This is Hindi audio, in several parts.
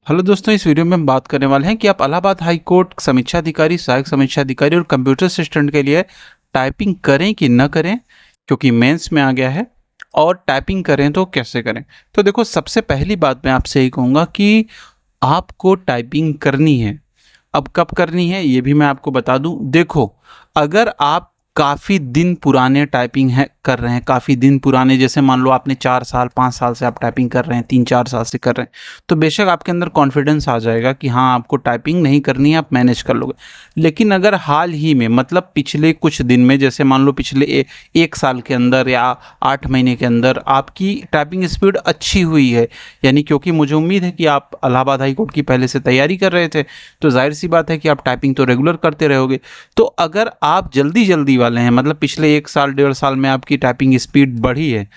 हेलो दोस्तों, इस वीडियो में हम बात करने वाले हैं कि आप इलाहाबाद हाई कोर्ट समीक्षा अधिकारी, सहायक समीक्षा अधिकारी और कंप्यूटर असिस्टेंट के लिए टाइपिंग करें कि न करें, क्योंकि मेंस में आ गया है। और टाइपिंग करें तो कैसे करें। तो देखो, सबसे पहली बात मैं आपसे यही कहूँगा कि आपको टाइपिंग करनी है। अब कब करनी है ये भी मैं आपको बता दूं। देखो, अगर आप काफ़ी दिन पुराने टाइपिंग है कर रहे हैं, काफ़ी दिन पुराने, जैसे मान लो आपने 4 साल 5 साल से आप टाइपिंग कर रहे हैं, 3 4 साल से कर रहे हैं, तो बेशक आपके अंदर कॉन्फिडेंस आ जाएगा कि हाँ, आपको टाइपिंग नहीं करनी है, आप मैनेज कर लोगे। लेकिन अगर हाल ही में, मतलब पिछले कुछ दिन में, जैसे मान लो पिछले 1 साल के अंदर या 8 महीने के अंदर आपकी टाइपिंग स्पीड अच्छी हुई है, यानी क्योंकि मुझे उम्मीद है कि आप इलाहाबाद हाई कोर्ट की पहले से तैयारी कर रहे थे, तो जाहिर सी बात है कि आप टाइपिंग तो रेगुलर करते रहोगे। तो अगर आप जल्दी जल्दी वाले हैं, मतलब पिछले 1 साल 1.5 साल में आपकी टाइपिंग स्पीड बढ़ी है,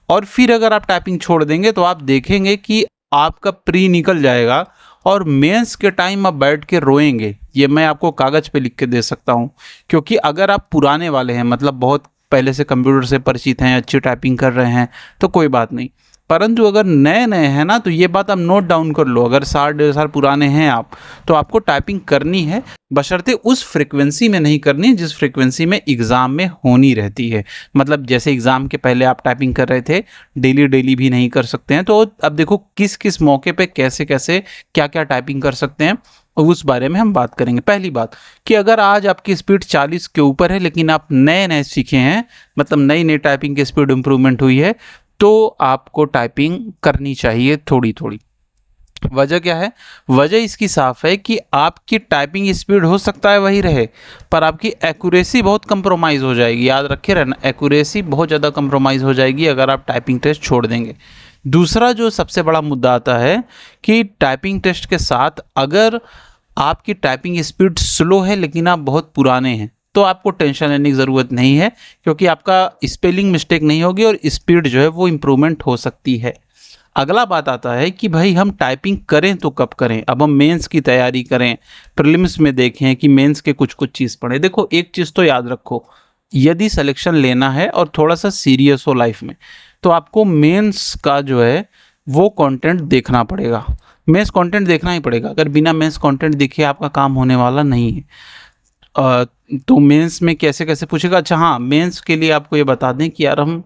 और फिर अगर आप टाइपिंग छोड़ देंगे तो आप देखेंगे कि आपका प्री निकल जाएगा और मेंस के टाइम आप बैठ के रोएंगे। ये मैं आपको कागज़ पे लिख के दे सकता हूँ। क्योंकि अगर आप पुराने वाले हैं, मतलब बहुत पहले से कंप्यूटर से परिचित हैं, अच्छी टाइपिंग कर रहे हैं, तो कोई बात नहीं। परंतु अगर नए नए हैं ना, तो ये बात आप नोट डाउन कर लो। अगर 1.5 साल पुराने हैं आप, तो आपको टाइपिंग करनी है, बशर्ते उस फ्रिक्वेंसी में नहीं करनी है जिस फ्रिक्वेंसी में एग्ज़ाम में होनी रहती है। मतलब जैसे एग्ज़ाम के पहले आप टाइपिंग कर रहे थे, डेली डेली भी नहीं कर सकते हैं। तो अब देखो किस किस मौके पे कैसे कैसे क्या क्या टाइपिंग कर सकते हैं, उस बारे में हम बात करेंगे। पहली बात कि अगर आज आपकी स्पीड 40 के ऊपर है, लेकिन आप नए नए सीखे हैं, मतलब नई नई टाइपिंग की स्पीड इंप्रूवमेंट हुई है, तो आपको टाइपिंग करनी चाहिए थोड़ी थोड़ी। वजह क्या है? वजह इसकी साफ है कि आपकी टाइपिंग स्पीड हो सकता है वही रहे, पर आपकी एक्यूरेसी बहुत कंप्रोमाइज़ हो जाएगी। याद रखे रहना, एक्यूरेसी बहुत ज़्यादा कंप्रोमाइज़ हो जाएगी अगर आप टाइपिंग टेस्ट छोड़ देंगे। दूसरा जो सबसे बड़ा मुद्दा आता है कि टाइपिंग टेस्ट के साथ अगर आपकी टाइपिंग स्पीड स्लो है लेकिन आप बहुत पुराने हैं, तो आपको टेंशन लेने की ज़रूरत नहीं है, क्योंकि आपका स्पेलिंग मिस्टेक नहीं होगी और स्पीड जो है वो इम्प्रूवमेंट हो सकती है। अगला बात आता है कि भाई हम टाइपिंग करें तो कब करें। अब हम मेंस की तैयारी करें, प्रीलिम्स में देखें कि मेंस के कुछ कुछ चीज़ पढ़े। देखो, एक चीज़ तो याद रखो, यदि सिलेक्शन लेना है और थोड़ा सा सीरियस हो लाइफ में, तो आपको मेंस का जो है वो कंटेंट देखना पड़ेगा। मेंस कंटेंट देखना ही पड़ेगा। अगर बिना मेंस कंटेंट देखे आपका काम होने वाला नहीं है। अ, तो मेंस में कैसे कैसे पूछेगा। अच्छा हाँ, मेंस के लिए आपको ये बता दें कि यार हम,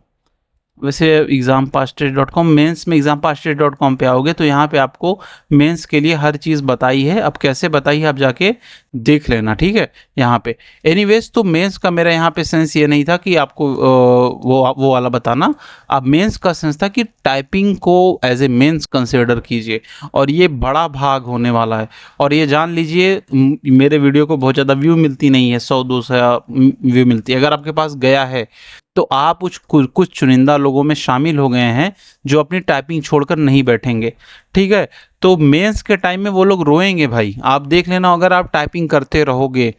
वैसे exam pass test dot com, mains में exam pass test dot com पे आओगे तो यहाँ पे आपको मेंस के लिए हर चीज़ बताई है। अब कैसे बताई है आप जाके देख लेना, ठीक है, यहाँ पे। एनीवेज, तो मेंस का मेरा यहाँ पे सेंस ये नहीं था कि आपको वो वाला बताना। अब मेंस का सेंस था कि टाइपिंग को एज ए मेंस कंसिडर कीजिए, और ये बड़ा भाग होने वाला है। और ये जान लीजिए, मेरे वीडियो को बहुत ज़्यादा व्यू मिलती नहीं है, 100 200 व्यू मिलती है। अगर आपके पास गया है तो आप कुछ चुनिंदा लोगों में शामिल हो गए हैं जो अपनी टाइपिंग छोड़कर नहीं बैठेंगे, ठीक है। तो मेंस के टाइम में वो लोग रोएंगे भाई, आप देख लेना। अगर आप टाइपिंग करते रहोगे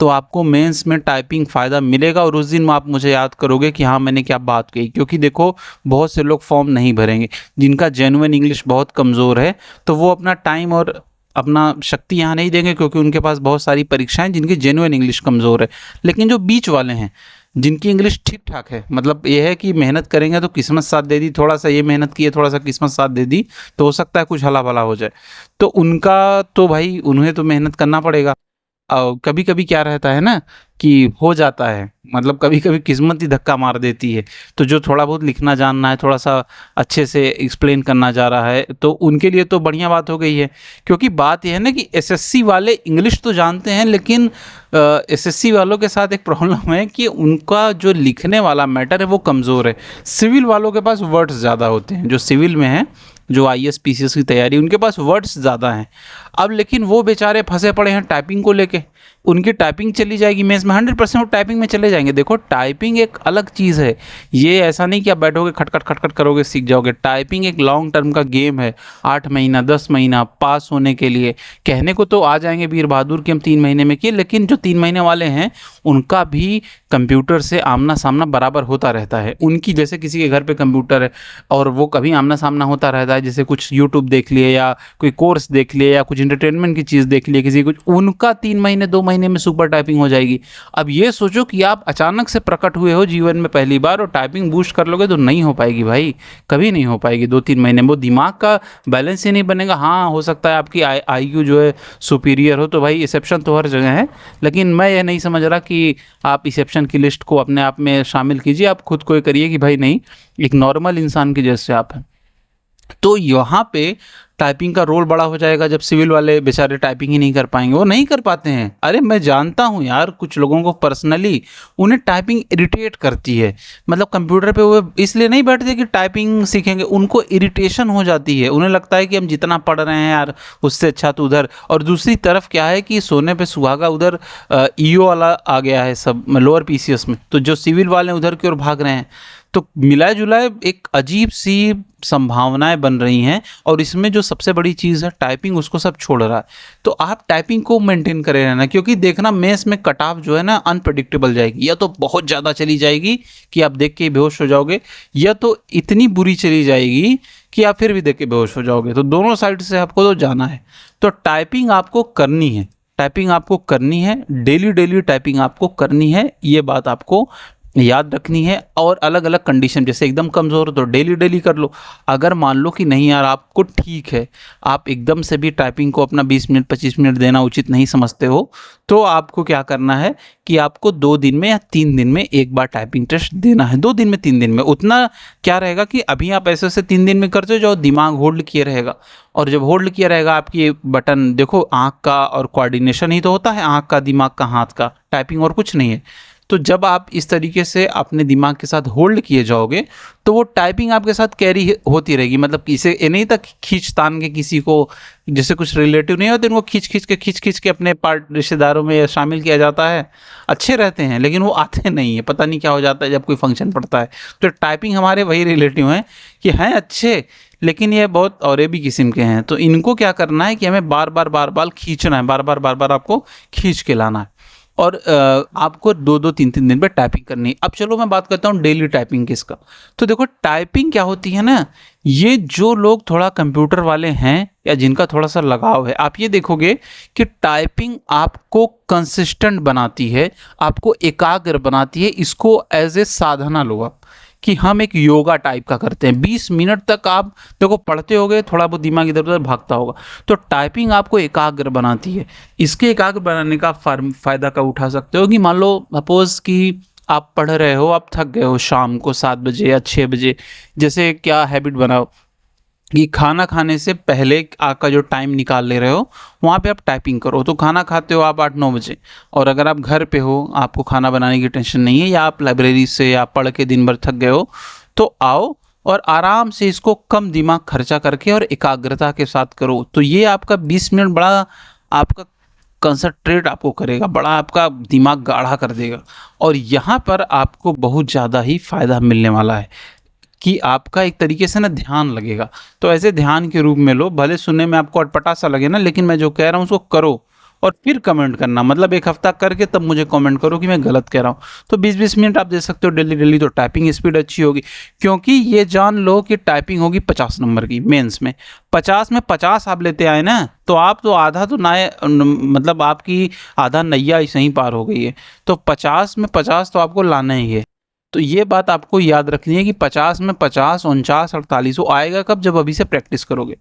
तो आपको मेंस में टाइपिंग फ़ायदा मिलेगा, और उस दिन आप मुझे याद करोगे कि हाँ, मैंने क्या बात कही। क्योंकि देखो, बहुत से लोग फॉर्म नहीं भरेंगे, जिनका जेन्युइन इंग्लिश बहुत कमज़ोर है, तो वो अपना टाइम और अपना शक्ति यहाँ नहीं देंगे, क्योंकि उनके पास बहुत सारी परीक्षाएं जिनकी जेन्युइन इंग्लिश कमज़ोर है। लेकिन जो बीच वाले हैं, जिनकी इंग्लिश ठीक ठाक है, मतलब ये है कि मेहनत करेंगे तो किस्मत साथ दे दी, थोड़ा सा ये मेहनत की है, थोड़ा सा किस्मत साथ दे दी, तो हो सकता है कुछ हला भला हो जाए। तो उनका तो भाई, उन्हें तो मेहनत करना पड़ेगा। कभी कभी क्या रहता है ना कि हो जाता है, मतलब कभी कभी किस्मत ही धक्का मार देती है। तो जो थोड़ा बहुत लिखना जानना है, थोड़ा सा अच्छे से एक्सप्लेन करना जा रहा है, तो उनके लिए तो बढ़िया बात हो गई है। क्योंकि बात यह है ना कि एसएससी वाले इंग्लिश तो जानते हैं, लेकिन एसएससी वालों के साथ एक प्रॉब्लम है कि उनका जो लिखने वाला मैटर है वो कमज़ोर है। सिविल वालों के पास वर्ड्स ज़्यादा होते हैं, जो सिविल में है, जो आईएएस पीसीएस की तैयारी, उनके पास वर्ड्स ज़्यादा हैं। अब लेकिन वो बेचारे फंसे पड़े हैं टाइपिंग को लेके। उनकी टाइपिंग चली जाएगी मेंस में, 100% वो टाइपिंग में चले जाएंगे। देखो, टाइपिंग एक अलग चीज़ है। ये ऐसा नहीं कि आप बैठोगे खटखट खटखट करोगे सीख जाओगे। टाइपिंग एक लॉन्ग टर्म का गेम है। 8 महीना 10 महीना पास होने के लिए। कहने को तो आ जाएंगे वीर बहादुर के हम 3 महीने में किए, लेकिन जो 3 महीने वाले हैं उनका भी कंप्यूटर से आमना सामना बराबर होता रहता है। उनकी जैसे किसी के घर पे कंप्यूटर है और वो कभी आमना सामना होता रहता रहता है, जैसे कुछ यूट्यूब देख लिए या कोई कोर्स देख लिए या कुछ इंटरटेनमेंट की चीज़ देख लिए किसी कुछ, उनका 3 महीने 2 महीने में सुपर टाइपिंग हो जाएगी। अब ये सोचो कि आप अचानक से प्रकट हुए हो जीवन में पहली बार और टाइपिंग बूस्ट कर लोगे, तो नहीं हो पाएगी भाई, कभी नहीं हो पाएगी 2-3 महीने में। वो दिमाग का बैलेंस ही नहीं बनेगा। हाँ, हो सकता है आपकी IQ जो है सुपीरियर हो, तो भाई एक्सेप्शन तो हर जगह है, लेकिन मैं ये नहीं समझ रहा कि आप एक्सेप्शन की लिस्ट को अपने आप में शामिल कीजिए। आप खुद को ये करिए कि भाई नहीं, एक नॉर्मल इंसान के जैसे आप हैं। तो यहाँ पे टाइपिंग का रोल बड़ा हो जाएगा जब सिविल वाले बेचारे टाइपिंग ही नहीं कर पाएंगे। वो नहीं कर पाते हैं। अरे मैं जानता हूँ यार, कुछ लोगों को पर्सनली उन्हें टाइपिंग इरिटेट करती है। मतलब कंप्यूटर पे वो इसलिए नहीं बैठते कि टाइपिंग सीखेंगे, उनको इरिटेशन हो जाती है। उन्हें लगता है कि हम जितना पढ़ रहे हैं यार उससे अच्छा तो उधर। और दूसरी तरफ क्या है कि सोने पे सुहागा, उधर EO वाला आ गया है सब लोअर PCS में, तो जो सिविल वाले उधर की ओर भाग रहे हैं। तो मिलाए जुलाए एक अजीब सी संभावनाएं बन रही हैं। और इसमें जो सबसे बड़ी चीज़ है टाइपिंग, उसको सब छोड़ रहा है। तो आप टाइपिंग को मेंटेन करे रहना, क्योंकि देखना मेंस में कट ऑफ जो है ना अनप्रेडिक्टेबल जाएगी। या तो बहुत ज़्यादा चली जाएगी कि आप देख के बेहोश हो जाओगे, या तो इतनी बुरी चली जाएगी कि आप फिर भी देख के बेहोश हो जाओगे। तो दोनों साइड से आपको तो जाना है। तो टाइपिंग आपको करनी है, टाइपिंग आपको करनी है, डेली डेली टाइपिंग आपको करनी है, ये बात आपको याद रखनी है। और अलग अलग कंडीशन, जैसे एकदम कमज़ोर हो तो डेली डेली कर लो। अगर मान लो कि नहीं यार आपको ठीक है, आप एकदम से भी टाइपिंग को अपना 20 मिनट 25 मिनट देना उचित नहीं समझते हो, तो आपको क्या करना है कि आपको 2 दिन में या 3 दिन में एक बार टाइपिंग टेस्ट देना है। 2 दिन में 3 दिन में उतना क्या रहेगा कि अभी आप ऐसे से 3 दिन में करते जाओ, दिमाग होल्ड किए रहेगा। और जब होल्ड किया रहेगा, आपकी बटन देखो, आँख का और कोऑर्डिनेशन ही तो होता है, आँख का, दिमाग का, हाथ का, टाइपिंग और कुछ नहीं है। तो जब आप इस तरीके से अपने दिमाग के साथ होल्ड किए जाओगे, तो वो टाइपिंग आपके साथ कैरी होती रहेगी। मतलब किसे ये नहीं तक खींच तान के किसी को, जैसे कुछ रिलेटिव नहीं होते, उनको खींच खींच के अपने पार्ट रिश्तेदारों में शामिल किया जाता है। अच्छे रहते हैं लेकिन वो आते नहीं है, पता नहीं क्या हो जाता है जब कोई फंक्शन पड़ता है। तो टाइपिंग हमारे वही रिलेटिव हैं कि हैं अच्छे, लेकिन ये बहुत और भी किस्म के हैं। तो इनको क्या करना है कि हमें बार बार खींचना है, बार बार आपको खींच के लाना है। और आपको 2-2 3-3 दिन पे टाइपिंग करनी है। अब चलो मैं बात करता हूँ डेली टाइपिंग किसका। तो देखो टाइपिंग क्या होती है ना, ये जो लोग थोड़ा कंप्यूटर वाले हैं या जिनका थोड़ा सा लगाव है, आप ये देखोगे कि टाइपिंग आपको कंसिस्टेंट बनाती है, आपको एकाग्र बनाती है। इसको एज ए साधना लो आप, कि हम एक योगा टाइप का करते हैं। 20 मिनट तक आप देखो पढ़ते होगे, थोड़ा बहुत दिमाग इधर उधर भागता होगा। तो टाइपिंग आपको एकाग्र बनाती है। इसके एकाग्र बनाने का फायदा का उठा सकते हो कि मान लो सपोज कि आप पढ़ रहे हो, आप थक गए हो शाम को 7 बजे या 6 बजे, जैसे क्या हैबिट बनाओ कि खाना खाने से पहले आपका जो टाइम निकाल ले रहे हो वहाँ पे आप टाइपिंग करो। तो खाना खाते हो आप 8-9 बजे, और अगर आप घर पे हो, आपको खाना बनाने की टेंशन नहीं है, या आप लाइब्रेरी से या पढ़ के दिन भर थक गए हो, तो आओ और आराम से इसको कम दिमाग खर्चा करके और एकाग्रता के साथ करो। तो ये आपका 20 मिनट बड़ा आपका कंसंट्रेट आपको करेगा, बड़ा आपका दिमाग गाढ़ा कर देगा। और यहाँ पर आपको बहुत ज़्यादा ही फ़ायदा मिलने वाला है कि आपका एक तरीके से ना ध्यान लगेगा। तो ऐसे ध्यान के रूप में लो, भले सुनने में आपको अटपटा सा लगे ना, लेकिन मैं जो कह रहा हूँ उसको करो और फिर कमेंट करना। मतलब 1 हफ्ता करके तब मुझे कमेंट करो कि मैं गलत कह रहा हूँ। तो 20-20 मिनट आप दे सकते हो डेली डेली, तो टाइपिंग स्पीड अच्छी होगी। क्योंकि ये जान लो कि टाइपिंग होगी 50 नंबर की मेंस में। 50 में 50 आप लेते आए ना, तो आप तो आधा तो ना, मतलब आपकी आधा नैया ऐसे ही पार हो गई है। तो 50 में 50 तो आपको लाना ही है। तो ये बात आपको याद रखनी है कि 50 में 50, 49, 48 वो आएगा कब, जब अभी से प्रैक्टिस करोगे।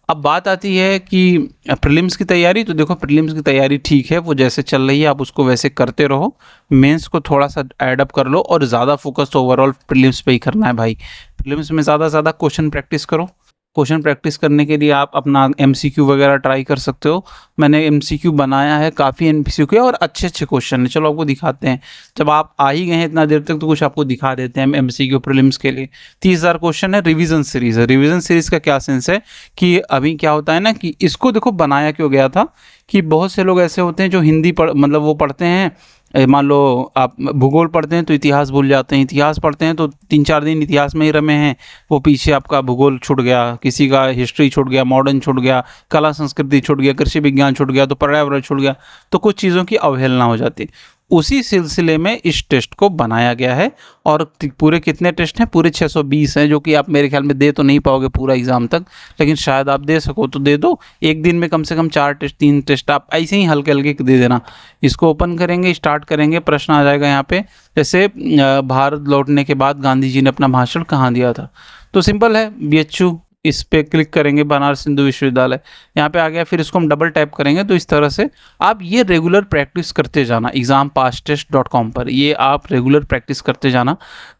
अब बात आती है कि प्रीलिम्स की तैयारी। तो देखो प्रीलिम्स की तैयारी ठीक है, वो जैसे चल रही है आप उसको वैसे करते रहो। मेंस को थोड़ा सा एडअप कर लो, और ज़्यादा फोकस तो ओवरऑल प्रीलिम्स पे ही करना है भाई। प्रीलिम्स में ज़्यादा से ज़्यादा क्वेश्चन प्रैक्टिस करो। क्वेश्चन प्रैक्टिस करने के लिए आप अपना MCQ वगैरह ट्राई कर सकते हो। मैंने MCQ बनाया है, काफ़ी MCQ है और अच्छे अच्छे क्वेश्चन हैं। चलो आपको दिखाते हैं। जब आप आ ही गए हैं इतना देर तक, तो कुछ आपको दिखा देते हैं MCQ प्रीलिम्स के लिए। 30,000 क्वेश्चन है, रिवीजन सीरीज़ है। रिवीजन सीरीज़ का क्या सेंस है कि अभी क्या होता है ना कि इसको देखो बनाया क्यों गया था, कि बहुत से लोग ऐसे होते हैं जो हिंदी मतलब वो पढ़ते हैं, मान लो आप भूगोल पढ़ते हैं तो इतिहास भूल जाते हैं, इतिहास पढ़ते हैं तो 3-4 दिन इतिहास में ही रमे हैं, वो पीछे आपका भूगोल छूट गया, किसी का हिस्ट्री छूट गया, मॉडर्न छूट गया, कला संस्कृति छूट गया, कृषि विज्ञान छूट गया, तो पर्यावरण छूट गया। तो कुछ चीज़ों की अवहेलना हो जाती है। उसी सिलसिले में इस टेस्ट को बनाया गया है। और पूरे कितने टेस्ट हैं? पूरे 620 हैं, जो कि आप मेरे ख्याल में दे तो नहीं पाओगे पूरा एग्ज़ाम तक, लेकिन शायद आप दे सको तो दे दो। एक दिन में कम से कम 4 टेस्ट 3 टेस्ट आप ऐसे ही हल्के हल्के दे देना। इसको ओपन करेंगे, स्टार्ट करेंगे, प्रश्न आ जाएगा यहाँ पे, जैसे भारत लौटने के बाद गांधी जी ने अपना भाषण कहाँ दिया था। तो सिंपल है, BHU, इस पे क्लिक करेंगे, बनारस हिंदू विश्वविद्यालय, यहाँ पे आ गया। फिर इसको हम डबल टैप करेंगे तो इस तरह से आप ये रेगुलर प्रैक्टिस करते जाना exampasstest.com पर, ये आप रेगुलर प्रैक्टिस करते जाना।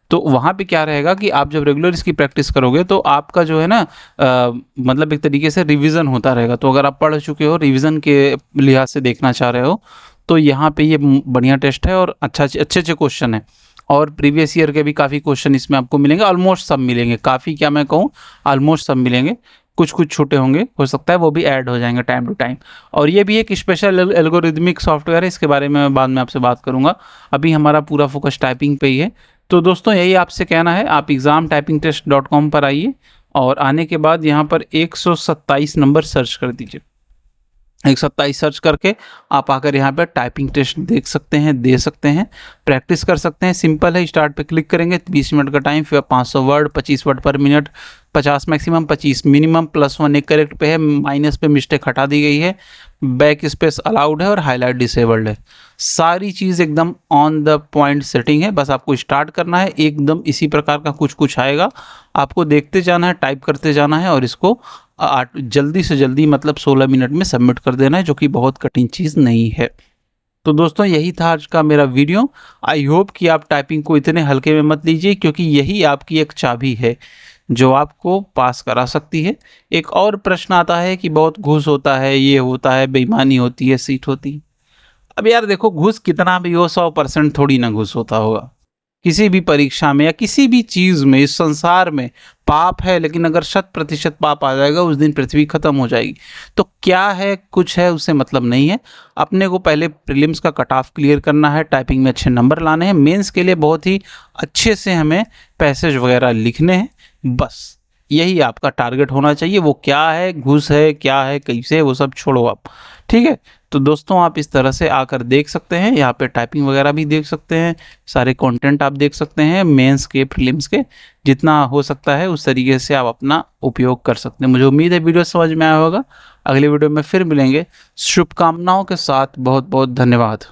तो वहाँ पे क्या रहेगा कि आप जब रेगुलर इसकी प्रैक्टिस करोगे तो आपका जो है ना मतलब एक तरीके से रिवीजन होता रहेगा। तो अगर आप पढ़ चुके हो, रिवीजन के लिहाज से देखना चाह रहे हो, तो यहाँ पे ये बढ़िया टेस्ट है और अच्छे अच्छे क्वेश्चन है। और प्रीवियस ईयर के भी काफ़ी क्वेश्चन इसमें आपको मिलेंगे, ऑलमोस्ट सब मिलेंगे, काफ़ी क्या मैं कहूँ, ऑलमोस्ट सब मिलेंगे। कुछ कुछ छोटे होंगे, हो सकता है वो भी ऐड हो जाएंगे टाइम टू टाइम। और ये भी एक स्पेशल एल्गोरिदमिक सॉफ्टवेयर है, इसके बारे में मैं बाद में आपसे बात करूँगा। अभी हमारा पूरा फोकस टाइपिंग पे ही है। तो दोस्तों यही आपसे कहना है, आप examtypingtest.com पर आइए और आने के बाद यहाँ पर 127 नंबर सर्च कर दीजिए। 127 सर्च करके आप आकर यहाँ पर टाइपिंग टेस्ट देख सकते हैं, दे सकते हैं, प्रैक्टिस कर सकते हैं। सिंपल है, स्टार्ट पे क्लिक करेंगे, 20 मिनट का टाइम, फिर 500 वर्ड, 25 वर्ड पर मिनट, 50 मैक्सिमम, 25 मिनिमम, +1 एक करेक्ट पे है, माइनस पे मिस्टेक हटा दी गई है, बैक स्पेस अलाउड है और हाईलाइट डिसेबल्ड है। सारी चीज़ एकदम ऑन द पॉइंट सेटिंग है। बस आपको स्टार्ट करना है, एकदम इसी प्रकार का कुछ कुछ आएगा, आपको देखते जाना है, टाइप करते जाना है और इसको जल्दी से जल्दी मतलब 16 मिनट में सबमिट कर देना है, जो कि बहुत कठिन चीज़ नहीं है। तो दोस्तों यही था आज का मेरा वीडियो। आई होप कि आप टाइपिंग को इतने हल्के में मत लीजिए, क्योंकि यही आपकी एक चाबी है जो आपको पास करा सकती है। एक और प्रश्न आता है कि बहुत घूस होता है, ये होता है, बेईमानी होती है, सीट होती है। अब यार देखो, घूस कितना भी हो, 100% थोड़ी ना घूस होता होगा। किसी भी परीक्षा में या किसी भी चीज़ में इस संसार में पाप है, लेकिन अगर 100% पाप आ जाएगा उस दिन पृथ्वी खत्म हो जाएगी। तो क्या है, कुछ है, उससे मतलब नहीं है। अपने को पहले प्रीलिम्स का कट ऑफ क्लियर करना है, टाइपिंग में अच्छे नंबर लाने हैं, मेंस के लिए बहुत ही अच्छे से हमें पैसेज वगैरह लिखने हैं। बस यही आपका टारगेट होना चाहिए। वो क्या है, घूस है, क्या है, कैसे, वो सब छोड़ो आप, ठीक है। तो दोस्तों आप इस तरह से आकर देख सकते हैं, यहाँ पे टाइपिंग वगैरह भी देख सकते हैं, सारे कंटेंट आप देख सकते हैं, मेंस के, प्रीलिम्स के, जितना हो सकता है उस तरीके से आप अपना उपयोग कर सकते हैं। मुझे उम्मीद है वीडियो समझ में आया होगा। अगले वीडियो में फिर मिलेंगे, शुभकामनाओं के साथ। बहुत बहुत धन्यवाद।